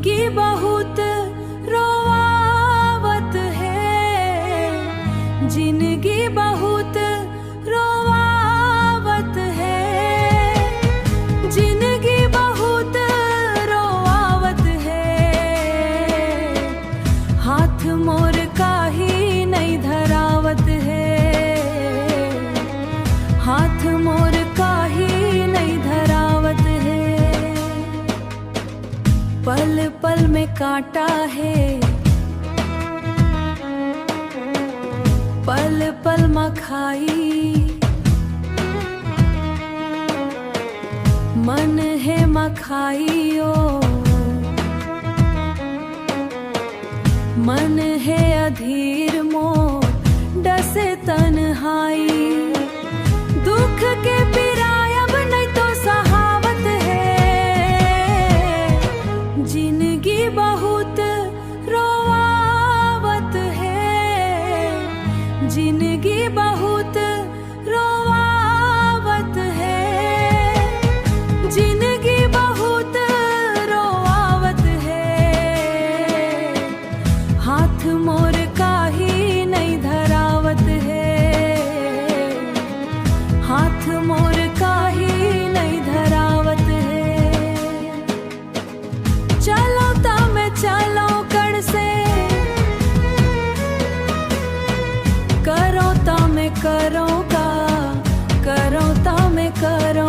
जिंदगी बहुत रोआवत है, जिंदगी बहुत रोआवत है, जिंदगी बहुत रोआवत है। हाथ मोर काही नहीं धरावत है, हाथ मोर काही नहीं धरावत है। पल पल में कांटा है, पल पल मखाई, मन है मखाइयो, मन है अधीर मोर डसे तन्हाई। दुख के पिरायब नहीं तो सहावत है, जिंदगी बहुत रोआवत है, जिंदगी बहुत रोआवत है, जिंदगी बहुत रोआवत है। हाथ मोर काही नहीं धरावत है, हाथ मोर काही नहीं धरावत है। चलो तमे चलो कड़ से, करो तमे करो का, करो तमे करो